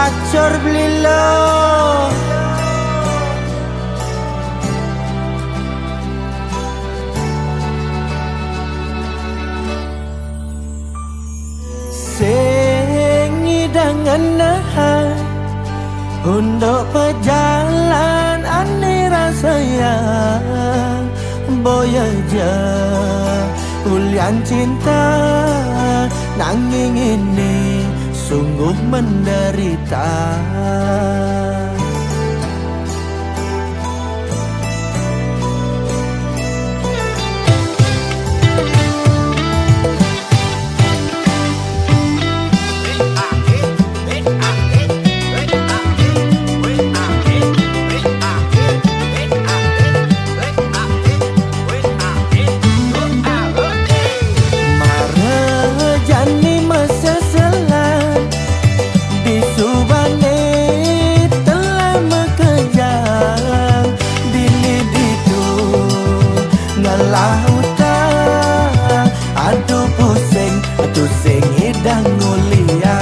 acur blilo. Sing ngidangan nahan untuk pejalan ane rasanya boya aja ulian cinta nanging ini sungguh menderita. Lautan, aduh pusing, aduh sing hidang ngulia.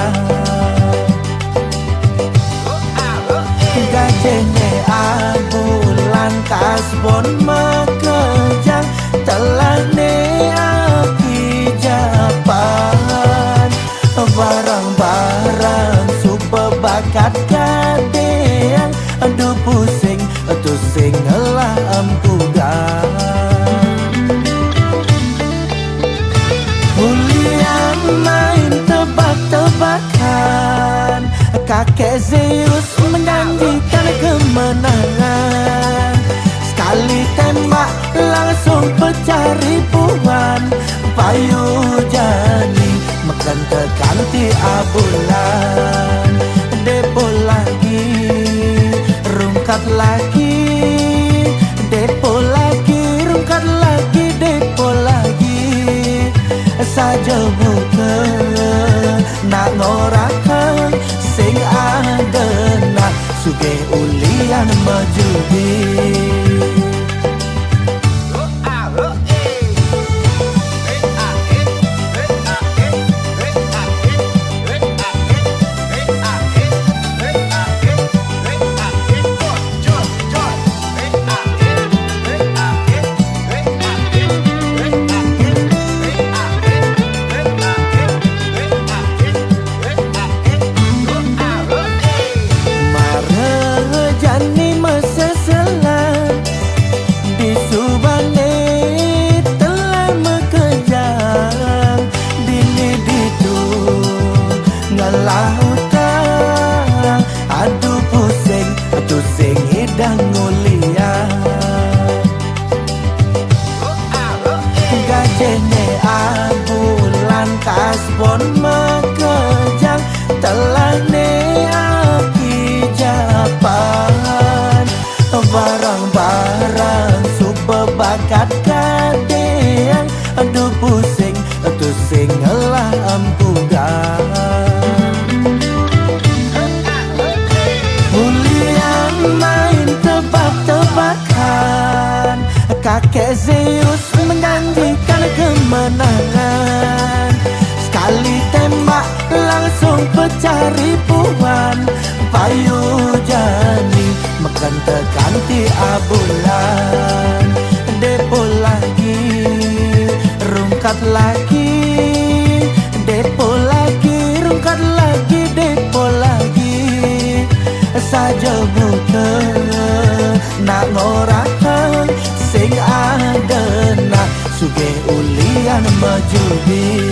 Gajene abulan kasbon mekejang, telah ne aki japan. Barang-barang super bakat gadeang, aduh pusing, aduh sing ngelah ampugan. Main tebak-tebakan, kakek Zeus menjanjikan kemenangan. Sekali tembak langsung pecah ribuan. Payu jani makan tekanti abulan. Depo lagi, rungkat lagi. Depo lagi, rungkat lagi. Depo lagi saja buka nak ngorakan sing ada nak suge ulian majudi. Lautan, aduh pusing, aduh sing hidang ngulia. Gajene abulan kasbon mekejang, telah ne aki japan. Barang-barang super bakat gadeang, aduh pusing, aduh sing ngelah ampugan. Main tebak-tebakan, kakek Zeus menjanjikan kemenangan. Sekali tembak langsung pecah ribuan. Payu jani makan tekanti abulan. Depo lagi, rungkat lagi. Depo lagi, rungkat lagi. Depo lagi saja buka nak ngorakan sing ada nak suge ulian majudi.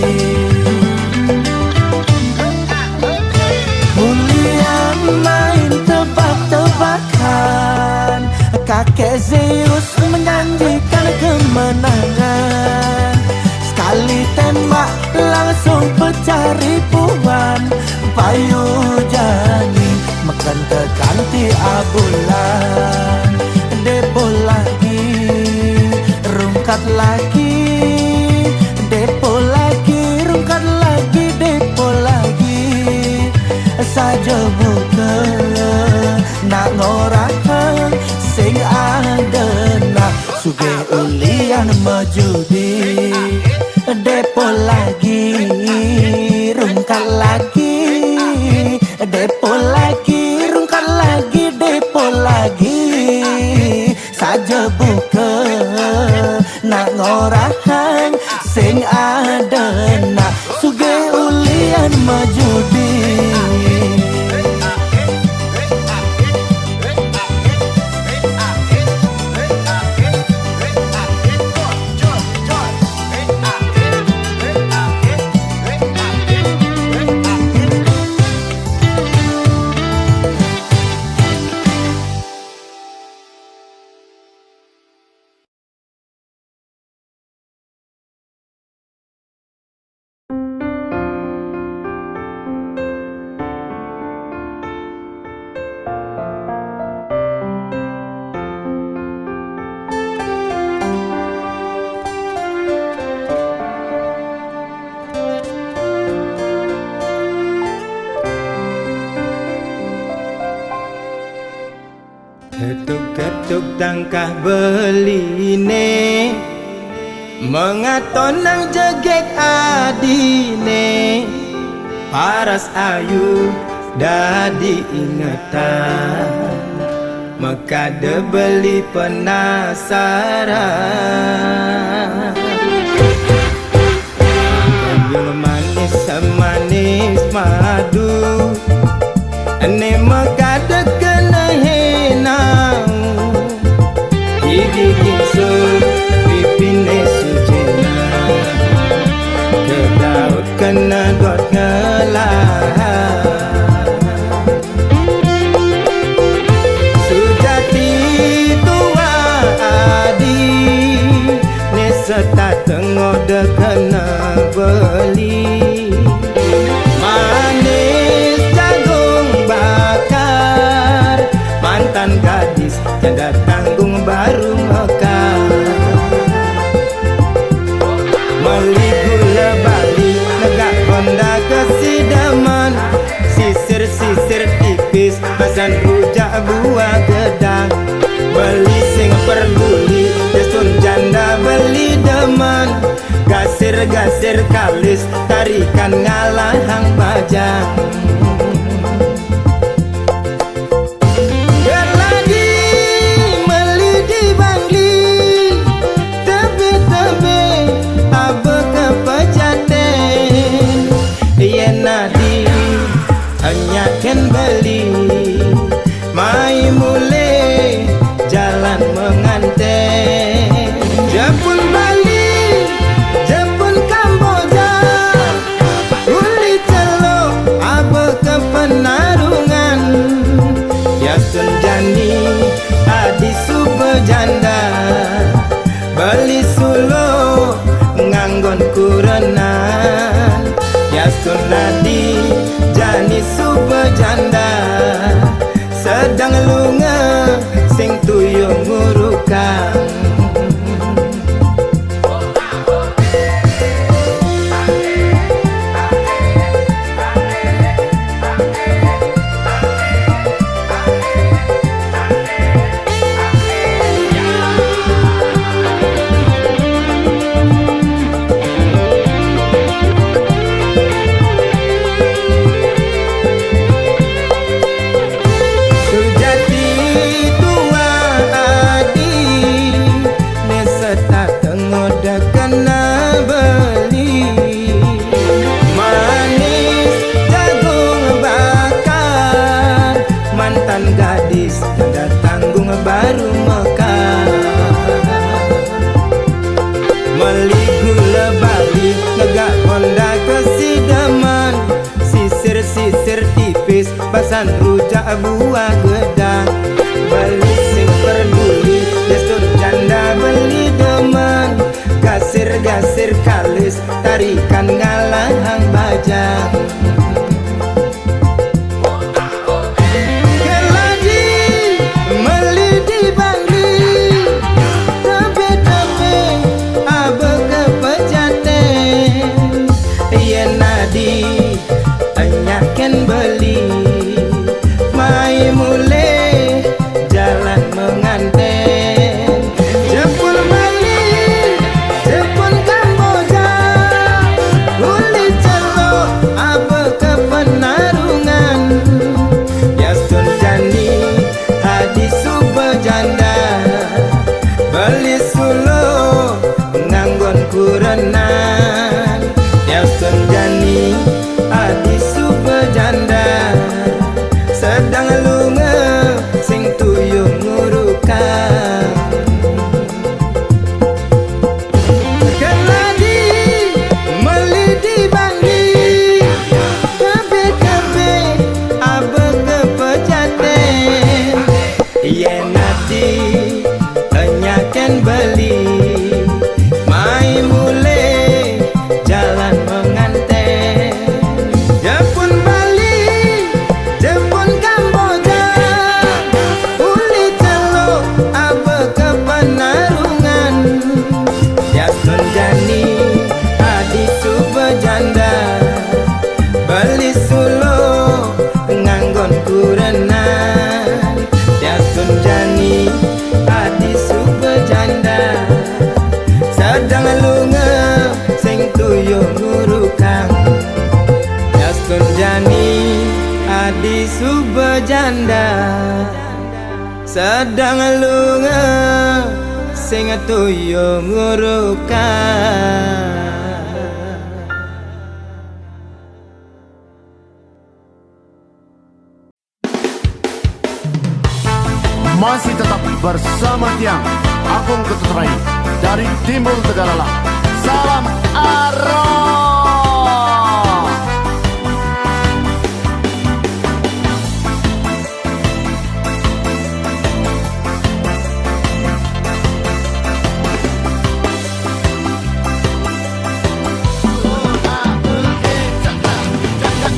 Ulian main tebak-tebakan, kakek Zeus menjanjikan kemenangan. Sekali tembak langsung pecah ribuan. Payu jani makan tekanti abulan. Depo lagi, rungkat lagi. Depo lagi, rungkat lagi. Depo lagi saja buka nak ngorakan sing ada nak suge ulian majudi. Depo lagi, rungkat lagi. depo lagi, rungkat lagi, depo lagi. Saja buka nak ngorahan sing ada nak suge ulian majudi. Ketuk-ketuk tangkah beline, mengaton nang jegek adine. Paras ayu dadi ingetan, mekade beli penasaran. Kambing manis semanis madu, ane mekade kena henang. Gigi gingsu pipine sujena, ke daud kena dot ngelah. Sujati tua adi, ne serta tengode kena beli. Manis jagung bakar, mantan gadis janda tanggung baru mekar. Meli gula bali negak Honda kesidaman, sisir-sisir tipis pesan rujak buah gedang. Beli sing perguli desun janda beli deman, gasir-gasir kalis tarikan ngalahang bajang. Ken beli mai mule jalan menganten. Jepun Bali, Jepun Kamboja, uli celo abe ke penarungan. Yasun jani adi sube janda, beli sulo nganggon kurenan. Yasun nadi jani sube janda, sedang lunga sing tuyung ngurukang. Gadis janda tanggung baru mekar. Meli gula bali negak Honda kesidaman, sisir-sisir tipis basan rujak buah gedang. Beli sing peduli desun janda beli deman, gasir-gasir kalis tarikan ngalahang bajang. Ken beli mai mula abe kepenarungan Yasun jani adi subejanda beli sulo nganggon kurenan Yasun jani adi subejanda sedang lunga sing tuyuh ngurukang Yasun jani adi subejanda sedang lunga sing tuyuh ngurukang. Masih tetap bersama Tiang Agung Ketutrai dari Timbul Tegalala. Salam Arroh.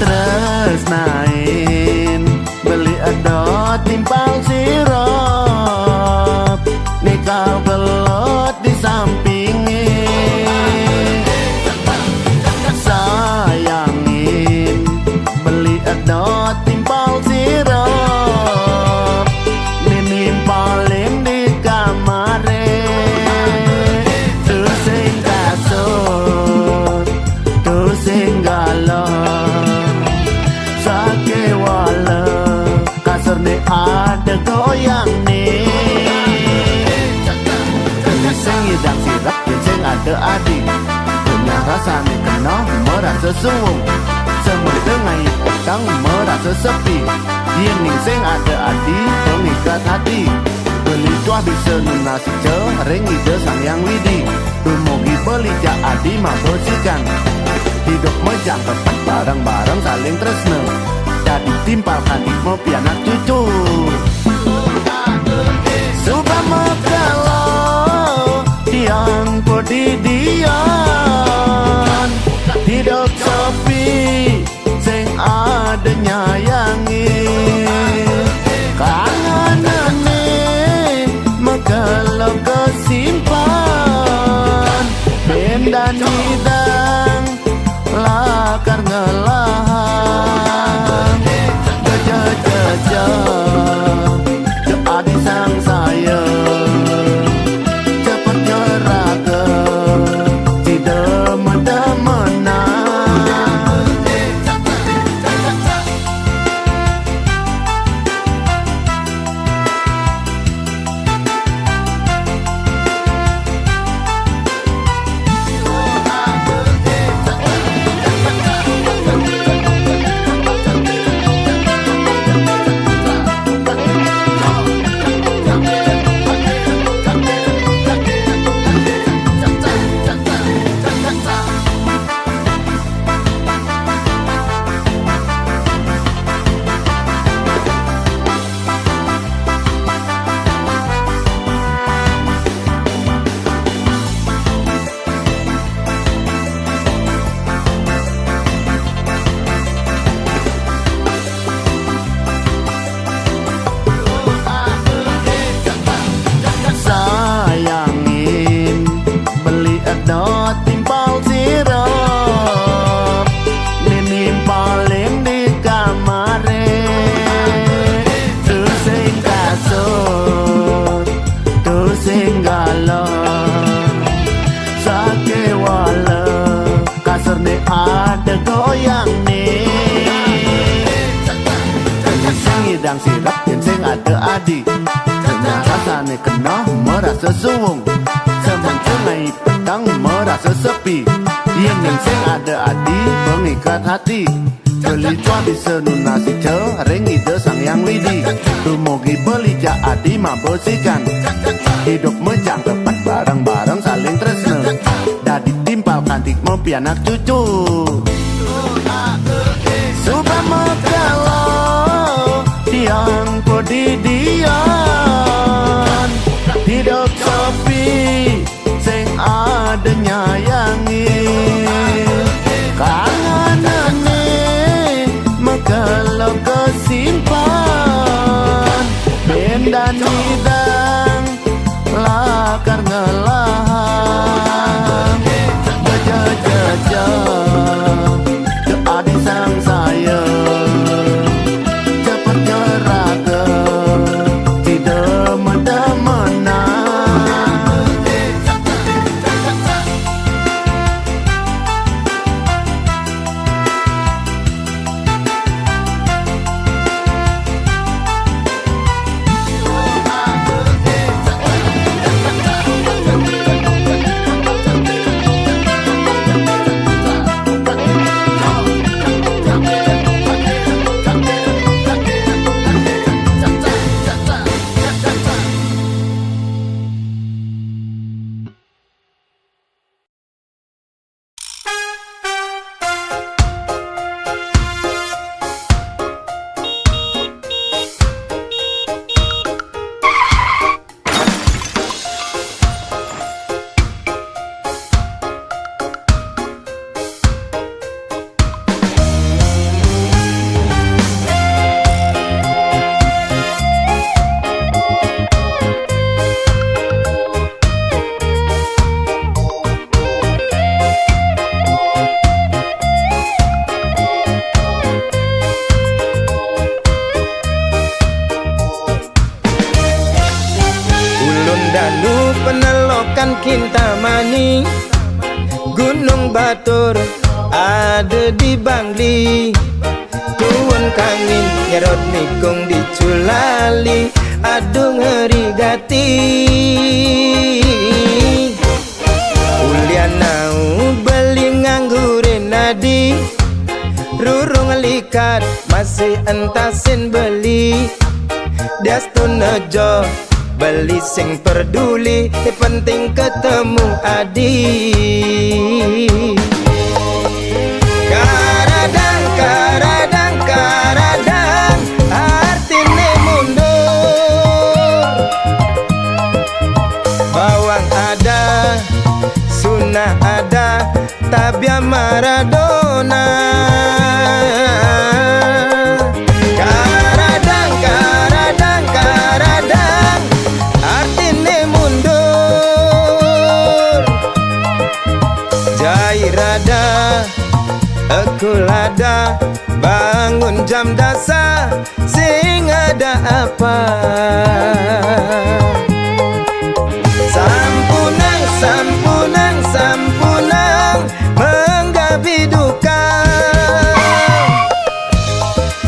Terus main beli edot timpal sirop nikau belot di sampingnya sayangin beli edot timpal sirop nimpalin di kamare tusing kasut tusing galon sakewala kasur ni ada goyang ni sing idang sirap sing ada adi punya rasa ni kena merasa sungguh semendengai petang merasa sepi yang sing ada adi mengikat hati beli tuah bisa lunasi ring ide sang yang widi dumugi beli jak adi mabosikan hidup mejang tempat bareng-bareng saling tresna jadi timpal kandik mau pianak cucu Subama kalau tiang podidian hidup sepi sing ada nyayangi kangenane megalau kesimpan bendan hidang lakar ngelahan jejak adi sang sayang cepat nyeraga tidak mendemenan sayangin beli edot timpal sirop nimpalin di kamare tusing kasut tusing galon sakewala kasur ni ada goyang ni sing idang sirap sing ada adi rasane kena merasa sungguh semencengai petang merasa sepi yang sing ada adi mengikat hati beli cua bisa lunasi ring ide sang yang widi dumugi beli jak adi mabosikan hidup mejang tepat bareng-bareng saling tresna dadi timpal kantik mau pianak cucu Subama kalau tiang podidian hidup sepi sing ada nyayangi kangenane megalau kesimpan bendan hidang makan Kintamani, Gunung Batur ada di Bangli, Tuan Kangin nyerot nikung di Culali, aduh ngeri gati. Ulianau beli nganggurin nadi, rurung likat masih entasin beli. Diastun nejo beli sing peduli, penting ketemu adi. Karadang, karadang, karadang, artine mundur. Bawang ada, sunnah ada, tabia Maradona. Karadang, karadang, karadang, artine mundur. Jairada, ekulada, bangun jam dasar, sing ada apa? Sampunang, sampunang, sampunang, menggabi duka.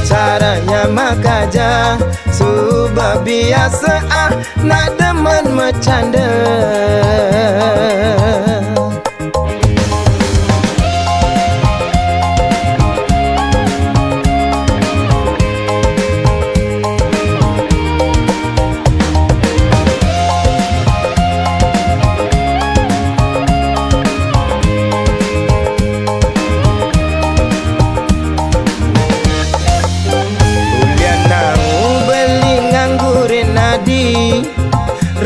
Caranya makaja, subah biasa nak demen bercanda.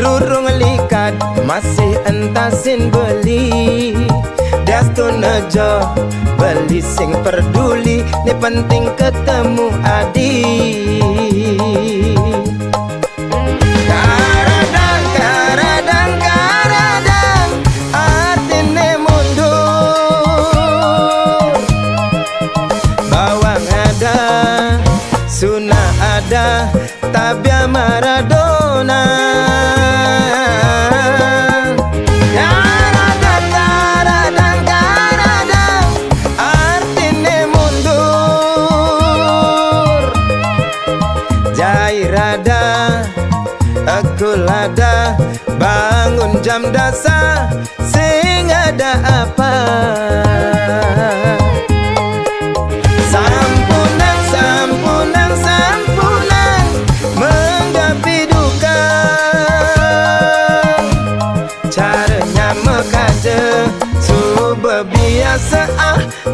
Rurung likat masih entasin beli. Diastun nejo beli sing peduli, ni penting ketemu adi. Karadang, karadang, karadang, artine mundur. Bawang ada, sunnah ada, tabia Maradona. Karadang, karadang, karadang, artine mundur. Jairada, ekulada, bangun jam dasar, sing ada apa? Sampunang, sampunang, sampunang, menggapi duka. Caranya mekaje, subah biasa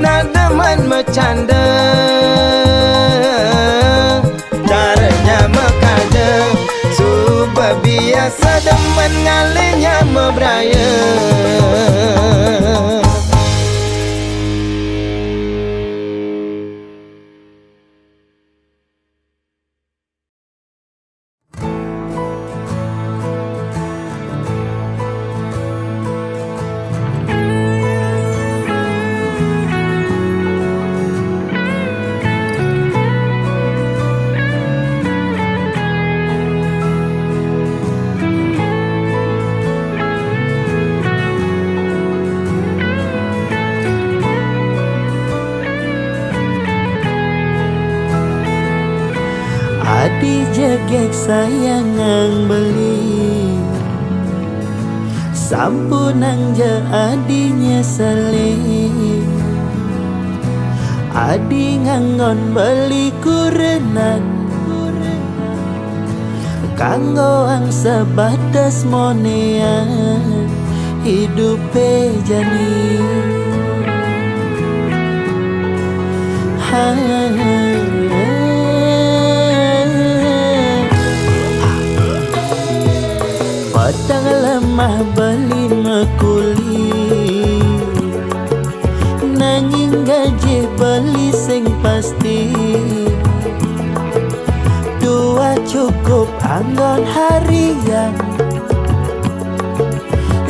nak demen bercanda. Caranya mekaje, subah biasa demen ngalinya mebraya. Adi jegek sayangang beli, sampunang je adinya seling. Adi ngangon beli kurenan, kanggo ang sebatas monean, hidupe jani. Padang lemah beli mekuli, nanging gaji beli sing pasti. Dua cukup anggon harian,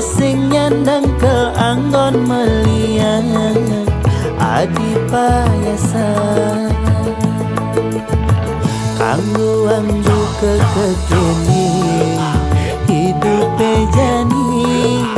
sing nyandang ke anggon melian. Adi payasan kanggo anggo kekekini, hidup jani.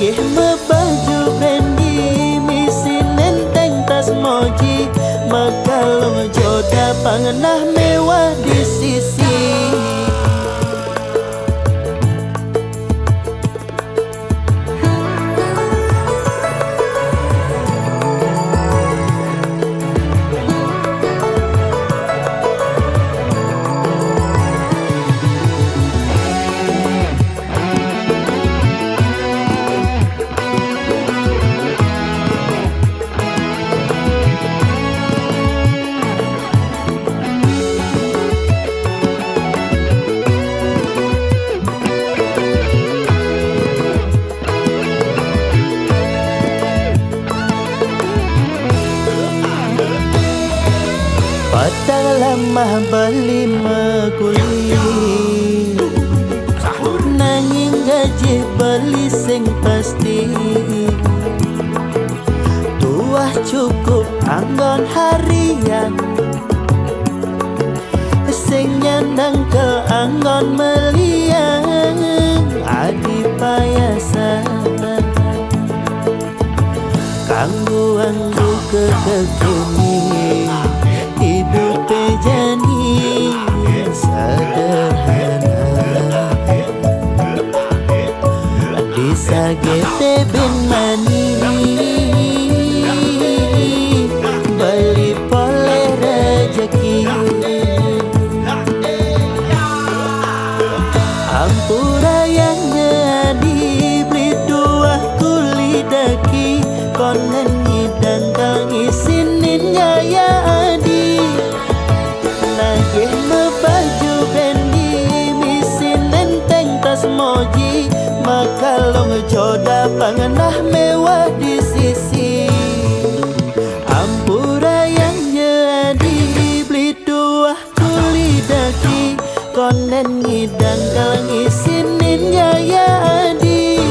Nagih baju brandy misi nenteng tas moji makalong joda pangenah mewah di sisi. Padang lemah beli mekuli nanging gaji beli sing pasti. Tuah cukup anggon harian sing nyandang ke anggon meliang adi payasan kanggo anggo kekekini hidup jani sederhana disagete bin mani beli pole rejeki ampura yang dibeli dua kuli daki konen ngidang tangisinin ya adi. Nagih baju brandy misi nenteng tas moji makalong joda pangenah mewah di sisi. Ampura yang jadi beli dua kuli daki konen ngidang tangisinin ya adi.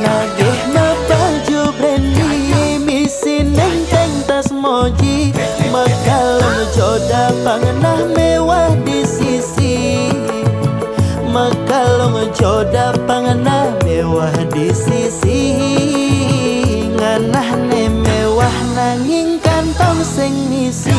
Nagih baju brandy misi nenteng tas moji makalong joda pangenah mewah di sisi. Makalong joda pangenah mewah di sisi. Nganah ne mewah nanging kantong sing ngisi.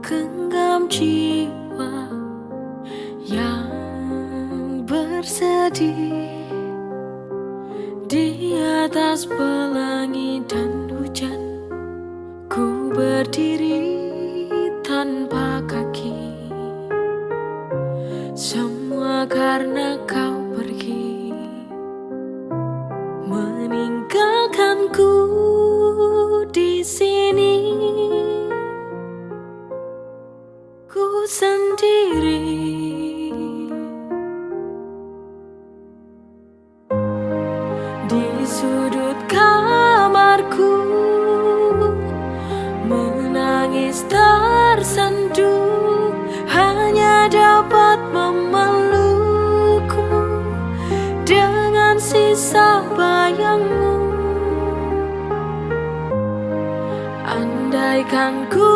Segenggam jiwa yang bersedih di atas pelangi dan hujan, ku berdiri tanpa kaki. Semua karena kau pergi, meninggalkanku di sini. Ku sendiri di sudut kamarku, menangis tersenduh, hanya dapat memelukku dengan sisa bayangmu. Andaikan ku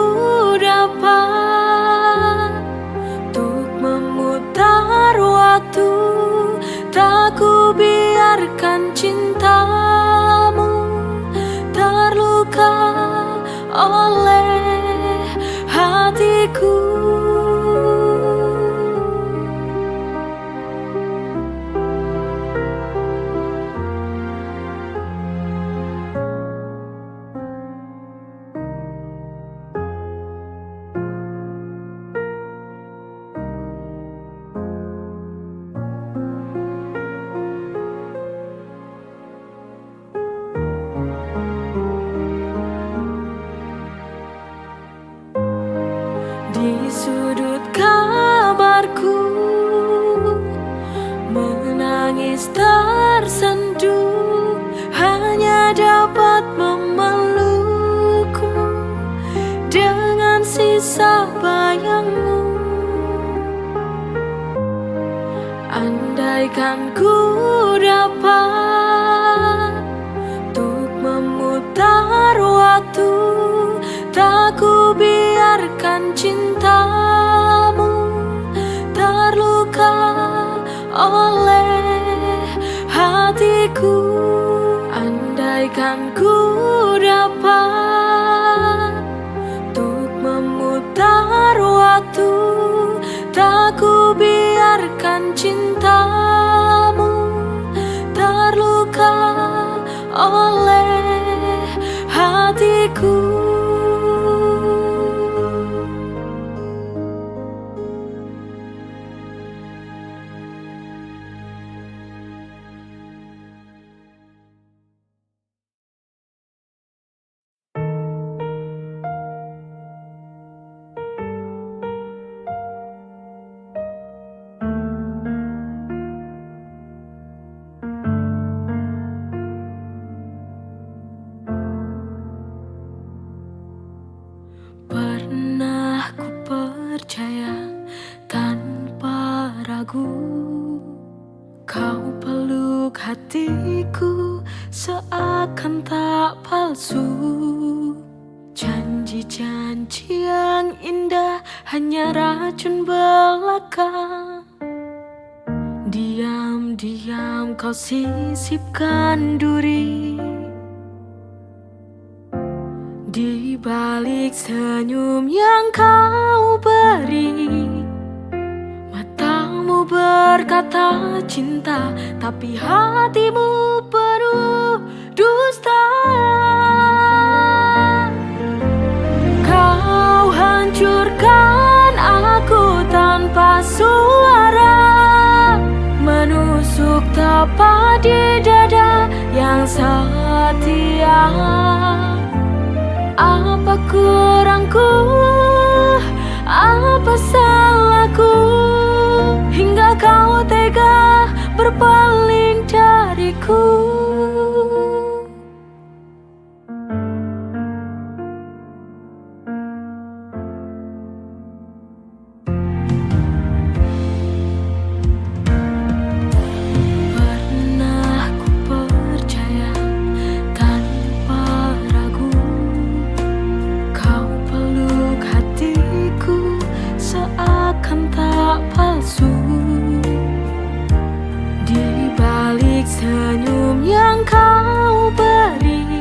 dapat untuk memutar waktu, tak ku biarkan cintamu terluka oleh hatiku. rasa bayangmu. Andaikan ku dapat untuk memutar waktu, tak ku biarkan cintamu terluka oleh hatiku. Andaikan ku dapat untuk memutar waktu, tak ku biarkan cintamu terluka oleh hatiku. Pernah ku percaya tanpa ragu, kau peluk hatiku seakan tak palsu. Janji-janji yang indah hanya racun belaka. Diam-diam kau sisipkan duri di balik senyum yang kau beri. Matamu berkata cinta, tapi hatimu penuh dusta. Kau hancurkan aku tanpa suara, menusuk tepat di dada yang setia. Apa kurangku, apa salahku, hingga kau tega berpaling dariku. Pernah ku percaya tanpa ragu, kau peluk hatiku seakan tak palsu. Di balik senyum yang kau beri,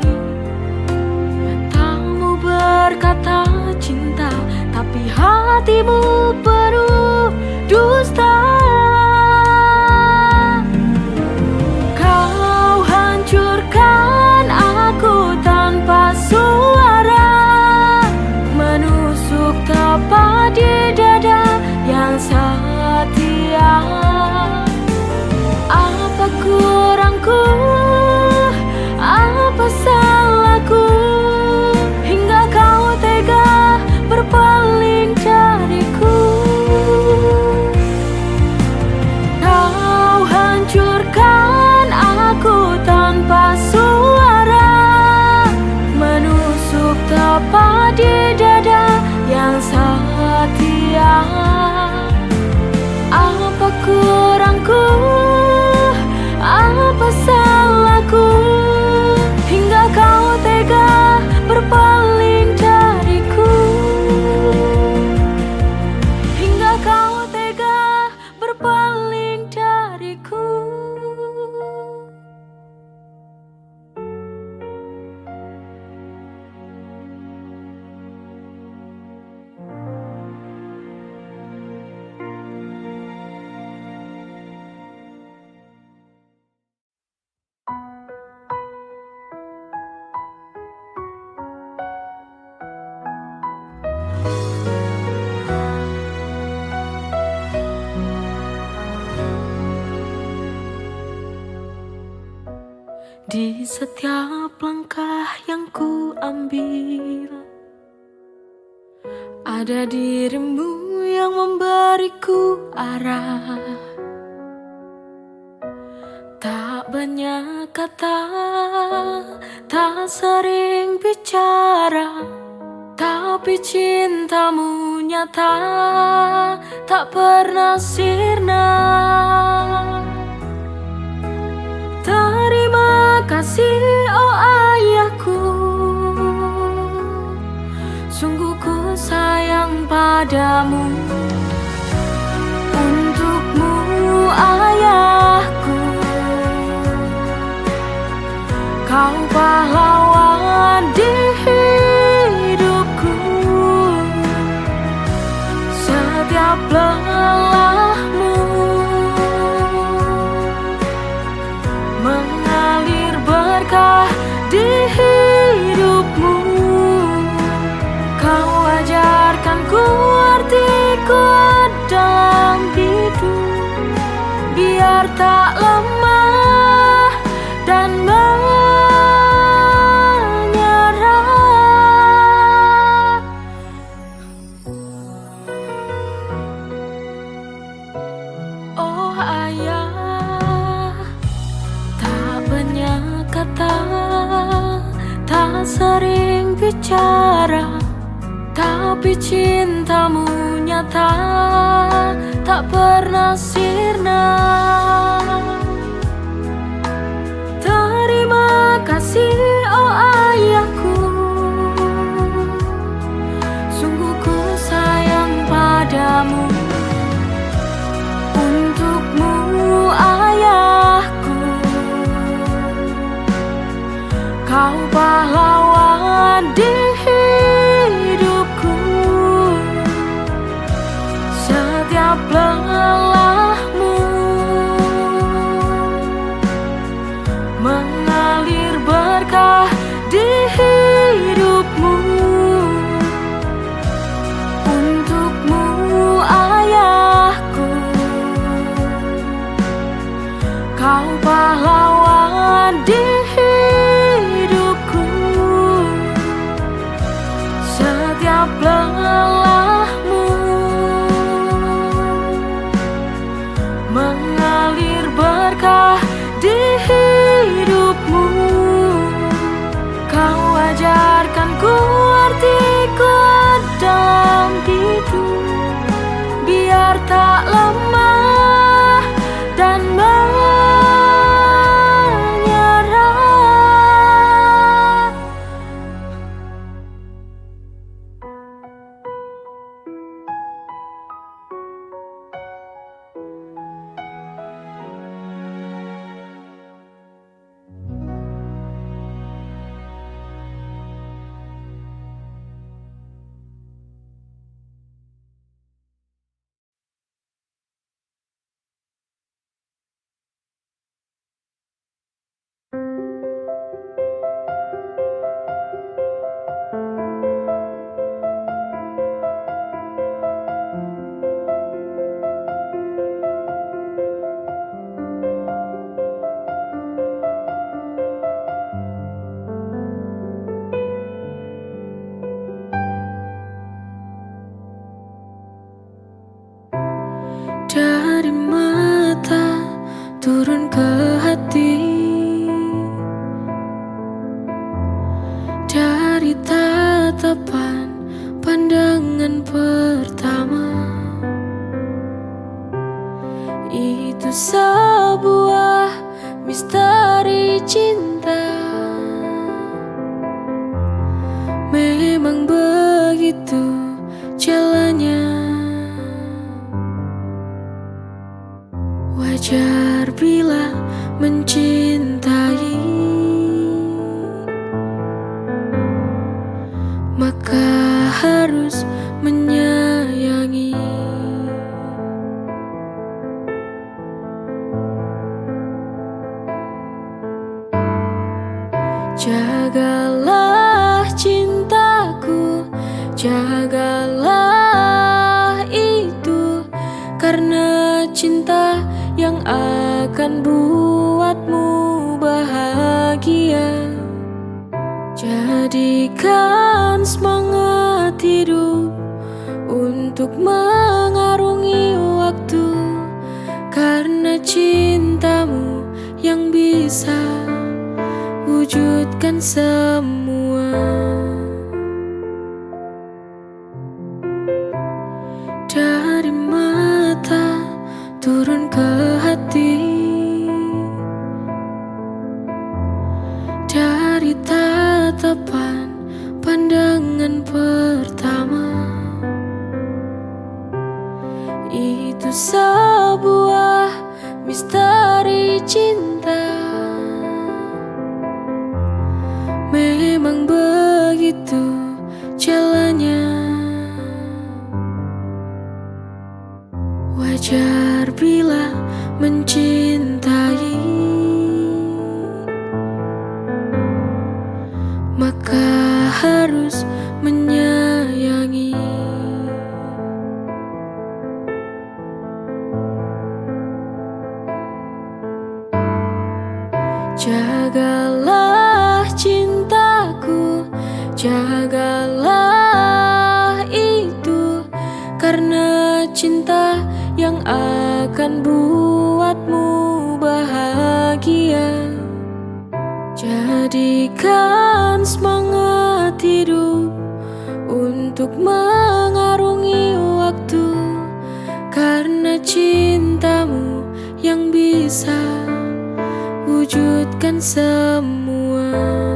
matamu berkata cinta, tapi hatimu penuh dusta. Kau hancurkan aku tanpa suara, menusuk tepat di dada yang setia. Apa kurangku, apa salahku, hingga kau tega berpaling dariku. Kau hancurkan aku tanpa suara, menusuk tepat di dada yang setia. Apa kurangku, apa salahku, hingga kau tega berpaling dariku. Hingga kau tega berpaling dariku. Di setiap langkah yang ku ambil, ada dirimu yang memberiku arah. Tak banyak kata, tak sering bicara, Tapi cintamu nyata, tak pernah sirna. Terima kasih oh ayahku, sungguh ku sayang padamu. Untukmu ayahku, kau pahlawan di hidupku. Setiap lelahmu mengalir berkah di hidupmu. Kau ajarkan ku arti kuat dalam hidup, biar tak lemah dan menyerah. Oh ayah, tak banyak kata, tak sering bicara, tapi cintamu nyata, tak pernah sirna. Terima kasih oh ayahku, sungguh ku sayang padamu. Untukmu ayahku, kau pahlawan di hidupku. Setiap lelahmu mengalir berkah di hidupmu. Untukmu ayahku, kau pahlawan di hidupku. Setiap lelahmu mengalir berkah di hidupmu. Kau ajarkan ku arti kuat dalam hidup, biar tak lemah dan menyerah. Dari mata turun ke hati, dari tatapan pandangan pertama. Itu sebuah misteri cinta. Memang begitu jalannya. Wajar bila mencintai, maka harus menyayangi. Jagalah cintaku, jagalah itu, karena cinta yang akan buatmu bahagia. Jadikan semangat hidup untuk mengarungi waktu, karena cintamu yang bisa wujudkan semua. tatapan pandangan pertama. Itu sebuah misteri cinta. Memang begitu jalannya. Wajar bila mencintai, maka harus menyayangi. Jagalah cintaku, jagalah itu, karena cinta yang akan buatmu bahagia. Jadikan semangat hidup untuk mengarungi waktu, karena cintamu yang bisa wujudkan semua.